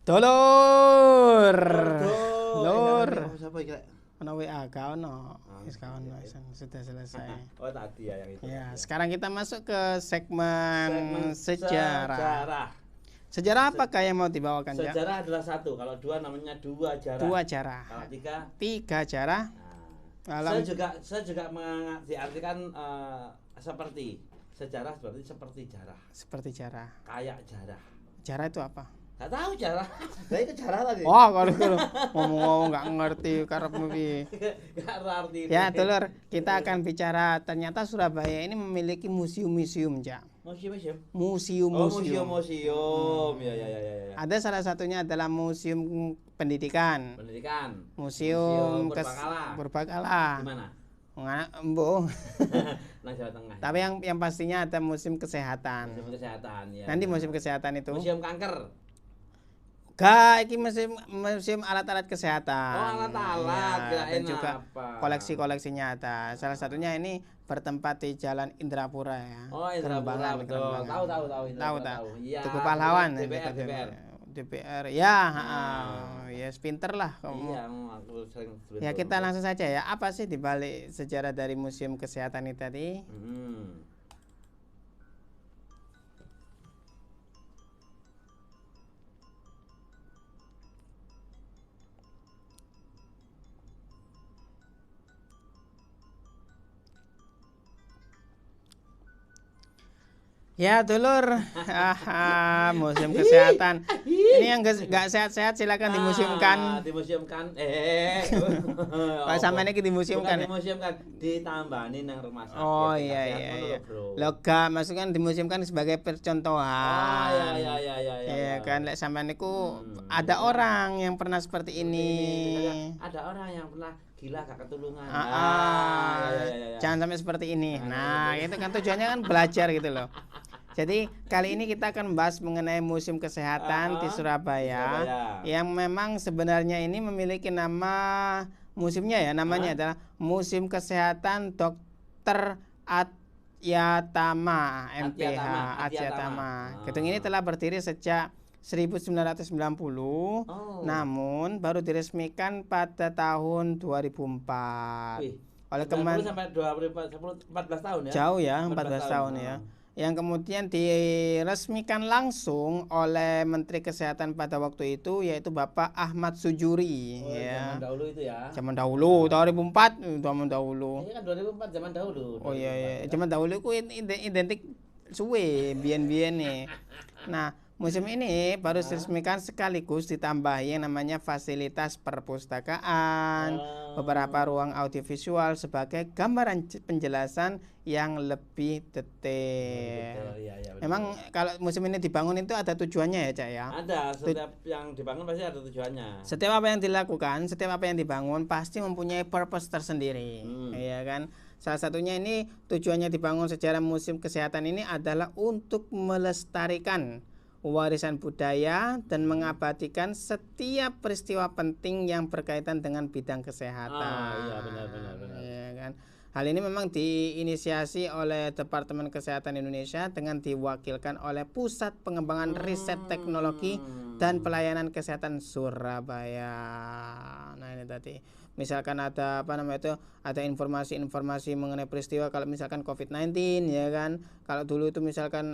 Dulur. Lur. Siapa iki? Ono WA ka ono. Wis ka ono sudah selesai. Oh tadi ya yang itu. Ya, sekarang kita masuk ke segmen sejarah. Sejarah Se- apakah yang mau dibawakan, Jak? Sejarah adalah satu, kalau dua namanya dua jarah. Dua jarah. Kalau tiga, Tiga jarah. nah. Saya juga diartikan seperti sejarah seperti jarah. Seperti jarah. Kayak jarah. Jarah itu apa? Gak tahu jarah. Lah itu jarah lagi. Oh, kalau ngomong-ngomong nggak ngerti karepmu piye. Gak arti. Ya, Dulur, kita akan bicara ternyata Surabaya ini memiliki museum-museum, Jak. Museum. Museum-museum. Museum. Ya. Ada salah satunya adalah museum pendidikan. Museum Purbakala. Di mana? Embo. Nang Jawa Tengah. Tapi yang pastinya ada museum kesehatan. Museum kesehatan ya. Nanti museum kesehatan itu. Museum kanker. Gak, ini museum alat-alat kesehatan. Oh, alat-alat. Ya, dan Kirain juga apa? koleksi-koleksinya ada. Salah satunya ini bertempat di Jalan Indrapura ya. Oh, Indrapura betul. Tahu. Tahu. Iya. Tugu Pahlawan. DPR. Ya, ya pinter lah kamu. Iya, aku sering Ya kita langsung saja ya. Apa sih dibalik sejarah dari museum kesehatan ini tadi? Ya, Dulur. Museum kesehatan. Ini yang nggak sehat-sehat silakan dimuseumkan. Dimuseumkan. Pak sampean iki dimuseumkan. Dimuseumkan, ditambani nang rumah sakit. Oh iya. Loga maksudnya dimuseumkan sebagai percontohan. Oh iya. Ya kan lek sampean niku ada orang yang pernah seperti ini. Ada orang yang pernah gila gak ketulungan. Ya. Jangan sampai seperti ini. Nah, itu kan tujuannya kan belajar gitu loh. Jadi kali ini kita akan membahas mengenai museum kesehatan di Surabaya yang memang sebenarnya ini memiliki nama museumnya ya, namanya adalah Museum Kesehatan Dr. Atyatama MPH Atyatama. Gedung ini telah berdiri sejak 1990, namun baru diresmikan pada tahun 2004. Oleh Kementerian sampai 14 tahun ya. Jauh ya, 14 tahun ya. Yang kemudian diresmikan langsung oleh Menteri Kesehatan pada waktu itu yaitu Bapak Ahmad Sujuri. Zaman dahulu itu ya. Zaman dahulu, 2004, zaman dahulu. Ini kan 2004 zaman dahulu. Oh iya. Zaman dahulu itu identik suwe biyen-biyen nih. Nah, museum ini baru diresmikan sekaligus ditambahi yang namanya fasilitas perpustakaan, beberapa ruang audiovisual sebagai gambaran penjelasan yang lebih detail. Memang kalau museum ini dibangun itu ada tujuannya ya, Cak ya? Ada, setiap yang dibangun pasti ada tujuannya. Setiap apa yang dilakukan, setiap apa yang dibangun pasti mempunyai purpose tersendiri, ya kan? Salah satunya ini tujuannya dibangun sejarah museum kesehatan ini adalah untuk melestarikan warisan budaya dan mengabadikan setiap peristiwa penting yang berkaitan dengan bidang kesehatan. Iya benar. Ya kan? Hal ini memang diinisiasi oleh Departemen Kesehatan Indonesia dengan diwakilkan oleh Pusat Pengembangan Riset Teknologi dan Pelayanan Kesehatan Surabaya. Nah ini tadi. Misalkan ada ada informasi-informasi mengenai peristiwa kalau misalkan COVID-19 ya kan. Kalau dulu itu misalkan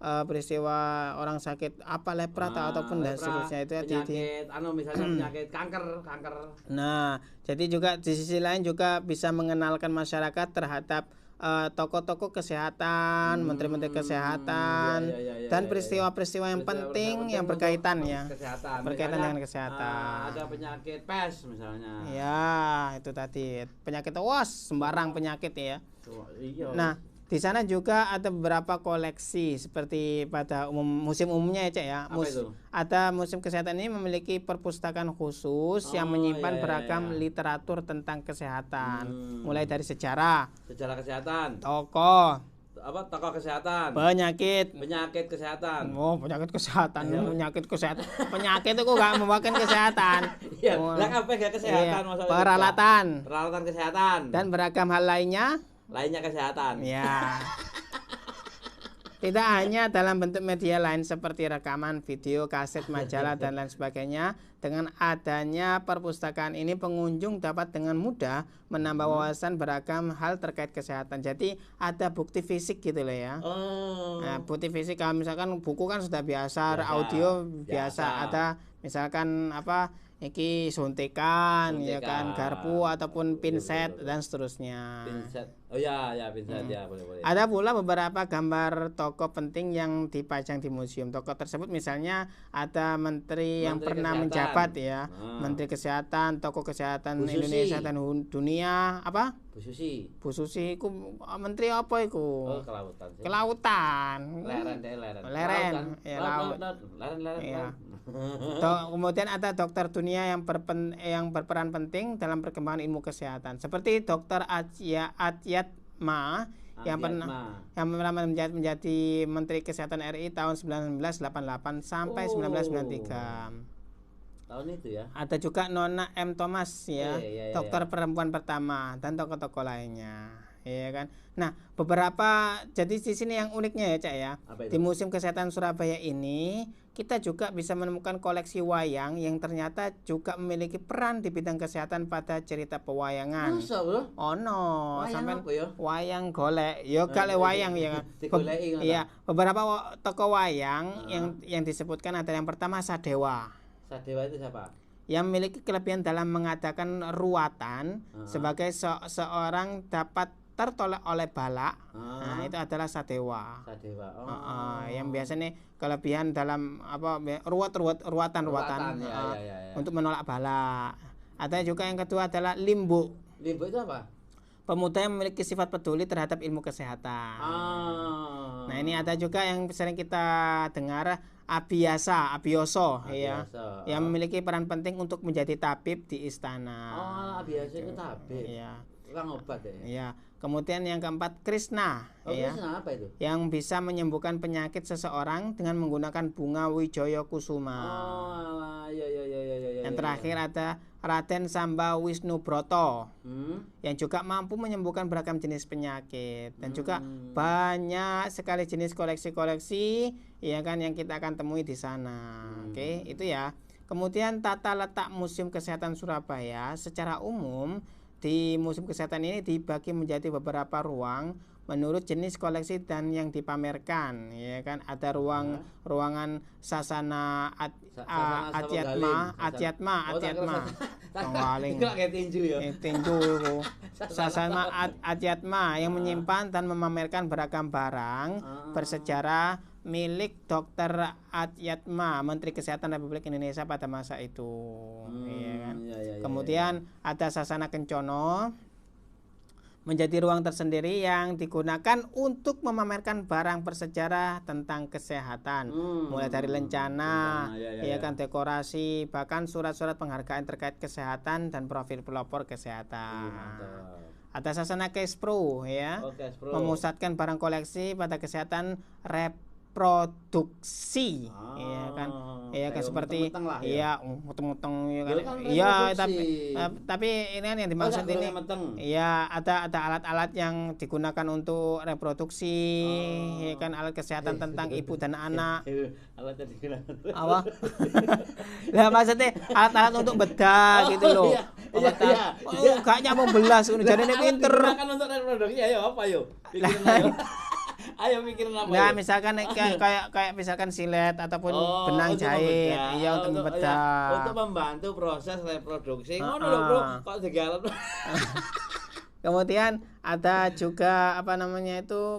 peristiwa orang sakit lepra ataupun dan seterusnya itu penyakit misalnya penyakit kanker. Nah, jadi juga di sisi lain juga bisa mengenalkan masyarakat terhadap tokoh-tokoh kesehatan, menteri-menteri kesehatan, dan peristiwa-peristiwa yang penting yang berkaitan dengan kesehatan. Ada penyakit pes misalnya. Ya, itu tadi penyakit sembarang penyakit ya. Nah, di sana juga ada beberapa koleksi seperti pada museum umumnya ya, Cak ya. Ada museum kesehatan ini memiliki perpustakaan khusus yang menyimpan beragam literatur tentang kesehatan, mulai dari sejarah kesehatan, tokoh kesehatan, penyakit kesehatan. Oh, penyakit kesehatan, penyakit kesehatan. Penyakit itu gak membawakan kesehatan. Iya, lah apa gak kesehatan masalah peralatan kesehatan dan beragam hal lainnya kesehatan. Ya. Tidak hanya dalam bentuk media lain seperti rekaman, video, kaset, majalah, dan lain sebagainya. Dengan adanya perpustakaan ini, pengunjung dapat dengan mudah menambah wawasan beragam hal terkait kesehatan. Jadi ada bukti fisik gitu loh ya. Nah, bukti fisik kalau misalkan buku kan sudah biasa, audio biasa. Ada misalkan apa, iki suntikan, ya kan, garpu ataupun pinset dan seterusnya. Pinset. Oh ya, pinset ya, boleh. Ada pula beberapa gambar tokoh penting yang dipajang di museum. Tokoh tersebut misalnya ada menteri yang pernah menjabat ya, Menteri Kesehatan, tokoh kesehatan Indonesia dan dunia, apa? Bu Susi iku menteri apa iku? Oh, kelautan. Kelautan. Leren. Ya, laut. Leren. Kemudian ada dokter dunia yang berperan penting dalam perkembangan ilmu kesehatan, seperti Dokter Atyat Ma yang pernah menjadi Menteri Kesehatan RI tahun 1988 sampai 1993. Tahun itu ya. Ada juga Nona M Thomas ya, dokter perempuan pertama, dan tokoh-tokoh lainnya, ya kan. Nah, beberapa jadi di sini yang uniknya ya, Cak ya. Di Museum Kesehatan Surabaya ini kita juga bisa menemukan koleksi wayang yang ternyata juga memiliki peran di bidang kesehatan pada cerita pewayangan. Masa, Bro? Ono, sampean wayang golek, yo gale wayang ya kan. Iya, beberapa tokoh wayang yang disebutkan ada yang pertama Sadewa. Sadewa itu siapa? Yang memiliki kelebihan dalam mengadakan ruatan sebagai seorang dapat tertolak oleh balak. Nah, itu adalah Sadewa. Yang biasanya kelebihan dalam apa ruatan untuk menolak balak. Ada juga yang kedua adalah Limbu. Limbu itu apa? Pemuda yang memiliki sifat peduli terhadap ilmu kesehatan. Nah, ini ada juga yang sering kita dengar Abioso ya, yang memiliki peran penting untuk menjadi tabib di istana. Abioso itu tabib. Iya. Tukang obat ya. Iya. Kemudian yang keempat Krishna, Krishna apa itu? Yang bisa menyembuhkan penyakit seseorang dengan menggunakan bunga Wijaya Kusuma. Yang terakhir ada Raden Samba Wisnu Broto, yang juga mampu menyembuhkan beragam jenis penyakit, dan juga banyak sekali jenis koleksi-koleksi ya kan yang kita akan temui di sana. Oke, itu ya. Kemudian tata letak Museum Kesehatan Surabaya secara umum di Museum Kesehatan ini dibagi menjadi beberapa ruang menurut jenis koleksi dan yang dipamerkan, ya kan. Ada ruangan Sasana Atyatma. Tonggaling. Tinju iku. Sasana Atyatma yang menyimpan dan memamerkan beragam barang bersejarah milik Dr. Atyatma, Menteri Kesehatan Republik Indonesia pada masa itu. Ya kan? Kemudian ada Sasana Kencono, menjadi ruang tersendiri yang digunakan untuk memamerkan barang bersejarah tentang kesehatan, mulai dari lencana, kan, dekorasi, bahkan surat-surat penghargaan terkait kesehatan dan profil pelopor kesehatan. Ada Sasana Kespro ya, memusatkan barang koleksi pada kesehatan reproduksi, ya kan, seperti muteng-muteng ya kan, tapi ini kan yang dimaksud ini, ada alat-alat yang digunakan untuk reproduksi, ya kan, alat kesehatan tentang ibu dan anak. Alat yang digunakan apa? Nah, maksudnya alat-alat untuk bedah gitu loh. Gak nyambung belas, jadi ini pinter. Digunakan untuk reproduksi, ayo apa yo? Ayo mikirin apa? Nah, misalkan kayak misalkan silet ataupun benang jahit, untuk membedah. Untuk membantu proses reproduksi. Ngono lho, Bro. Kok digalet. Kemudian ada juga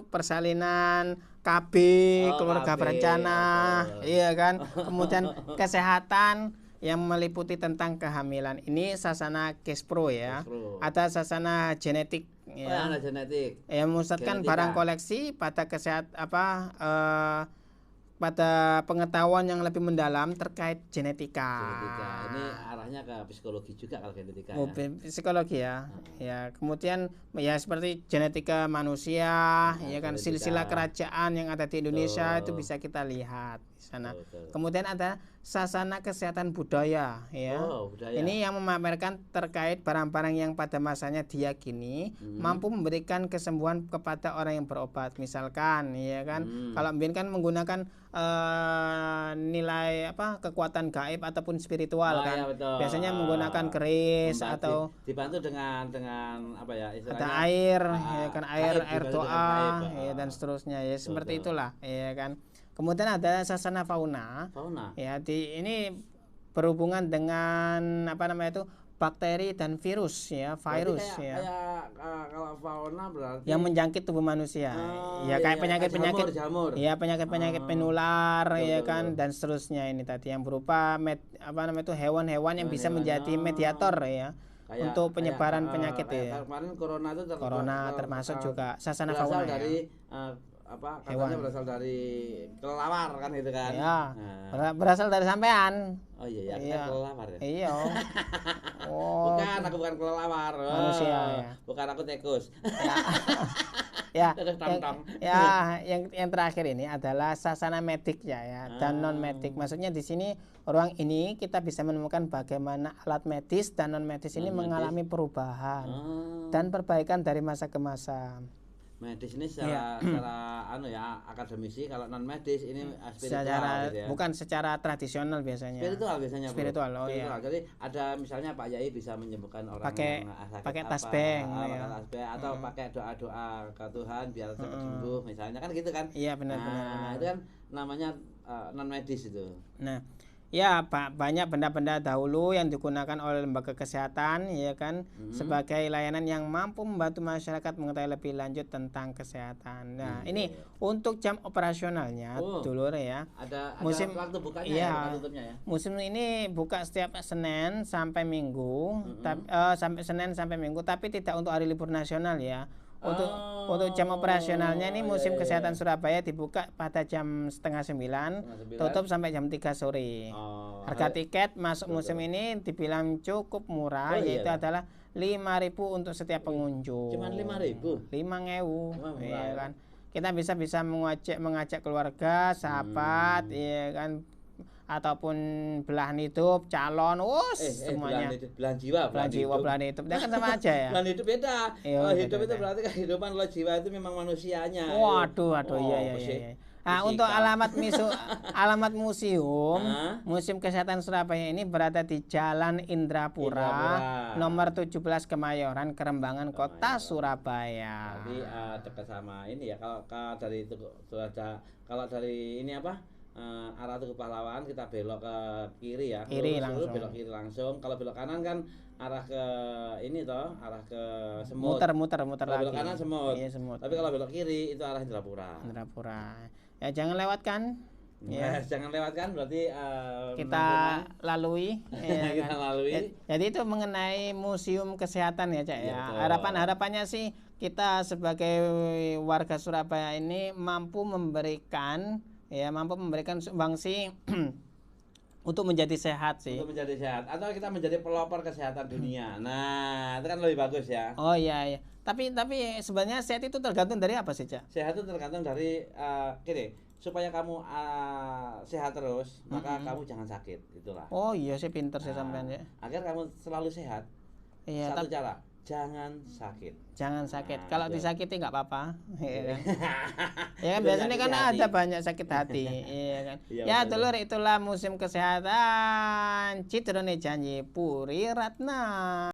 persalinan KB, keluarga berencana, iya kan. Kemudian kesehatan yang meliputi tentang kehamilan. Ini Sasana Kespro ya. Ada Sasana Genetik ya. Yang memusatkan barang koleksi pada pada pengetahuan yang lebih mendalam terkait genetika. Ini arahnya ke psikologi juga kalau genetika. Psikologi ya. Ya, kemudian ya seperti genetika manusia, ya kan, silsilah kerajaan yang ada di Indonesia itu bisa kita lihat. di sana. Betul. Kemudian ada sasana kesehatan budaya, ya. Oh, budaya. Ini yang memamerkan terkait barang-barang yang pada masanya diyakini mampu memberikan kesembuhan kepada orang yang berobat. Misalkan, ya kan, kalau Mbien kan menggunakan nilai apa kekuatan gaib ataupun spiritual kan. Iya, betul. Biasanya menggunakan keris atau dibantu dengan apa ya istilahnya? ada air, ya kan, air dibantu dengan doa, gaib, ya, dan seterusnya, ya seperti betul. itulah, ya kan. Kemudian ada sasana fauna. Fauna. Ya, ini berhubungan dengan apa namanya itu bakteri dan virus, ya, virus, Berarti ya, kalau fauna berarti yang menjangkit tubuh manusia. Ya, kayak penyakit-penyakit, jamur. ya, penyakit-penyakit penular, ya betul, kan, dan seterusnya ini tadi yang berupa apa namanya itu hewan-hewan yang bisa menjadi mediator, ya, untuk penyebaran penyakit, ya. Kemarin corona itu Corona termasuk juga sasana berasal fauna, dari ya. katanya Hewan. berasal dari kelelawar kan itu kan. Ya, Nah. berasal dari sampean. Oh iya, Iya. kan kelelawar ya. Iya. Oh, Bukan, aku bukan kelelawar. Manusia, ya. Bukan, aku tikus. ya, Terus yang, tong-tong. yang terakhir ini adalah sasana medik, ya, dan non medik. Maksudnya di sini ruang ini kita bisa menemukan bagaimana alat medis dan non medis ini mengalami perubahan dan perbaikan dari masa ke masa. Medis ini secara akademisi, kalau non medis ini spiritual Secara gitu ya. bukan secara tradisional biasanya. Spiritual biasanya, Bro. Spiritual, oh iya. Jadi ada misalnya Pak Yai bisa menyembuhkan orang Pakai- yang sakit pakai apa, tasbih, pakai ya. tasbih, atau pakai doa-doa ke Tuhan biar cepat sembuh misalnya, kan gitu kan. Iya, benar. Itu kan namanya non medis itu. Nah, ya, banyak benda-benda dahulu yang digunakan oleh lembaga kesehatan, ya kan, sebagai layanan yang mampu membantu masyarakat mengetahui lebih lanjut tentang kesehatan. Nah, ini untuk jam operasionalnya, dulur, ya. Ada Musim- waktu bukanya iya. waktu tutupnya ya. Musim ini buka setiap Senin sampai Minggu, sampai Senin sampai Minggu, tapi tidak untuk hari libur nasional, ya. Untuk jam operasionalnya ini musim kesehatan Surabaya dibuka pada jam 8:30, tutup sampai jam 3 sore. Harga tiket masuk musim ini dibilang cukup murah, yaitu adalah 5.000 untuk setiap pengunjung. Cuman 5.000? 5.000, Wah, murah, ya ya. kan. Kita bisa mengajak keluarga, sahabat, ya kan, ataupun belahan hidup, calon, semuanya. Belahan jiwa, Belahan hidup. Dia kan sama aja, ya. Belahan hidup beda. Iya, Hidup itu beda. berarti kehidupan, kalau jiwa itu memang manusianya. Waduh, iya. Fisika. Nah, untuk alamat museum, Hah? Museum Kesehatan Surabaya ini berada di Jalan Indrapura, nomor 17 Kemayoran, Kerembangan, Kota Surabaya. Jadi dekat sama ini ya. Kalau dari itu kalau dari ini arah Tugu Pahlawan kita belok ke kiri ya. Kiri Lurus, langsung. belok kiri langsung. Kalau belok kanan kan arah ke ini arah ke Semut. Muter Kalau lagi. belok kanan Semut. Iya, Semut. Tapi kalau belok kiri itu arah Indrapura. Indrapura. Ya, jangan lewatkan. Ya. Jangan lewatkan, berarti Kita lalui. Ya, kita kan? lalui. Jadi itu mengenai museum kesehatan, ya, Cak, Iya, ya. betul. Harapannya sih kita sebagai warga Surabaya ini mampu memberikan sumbangsi untuk menjadi sehat sih. Untuk menjadi sehat, atau kita menjadi pelopor kesehatan dunia. Nah, itu kan lebih bagus ya. Oh iya. Tapi sebenarnya sehat itu tergantung dari apa sih, Cak? Sehat itu tergantung dari gini, supaya kamu sehat terus, maka kamu jangan sakit, itulah. Oh iya, saya pinter sih sampean, ya. Agar kamu selalu sehat. Iya, Satu cara, jangan sakit. jangan sakit. Nah, Kalau itu. disakiti nggak apa-apa. Iya kan? Ya kan Itu biasanya kan sakit hati. ada banyak sakit hati, iya kan. Iya, Ya, betul. dulur, itulah musim kesehatan Cidrone Janji Puri Ratna.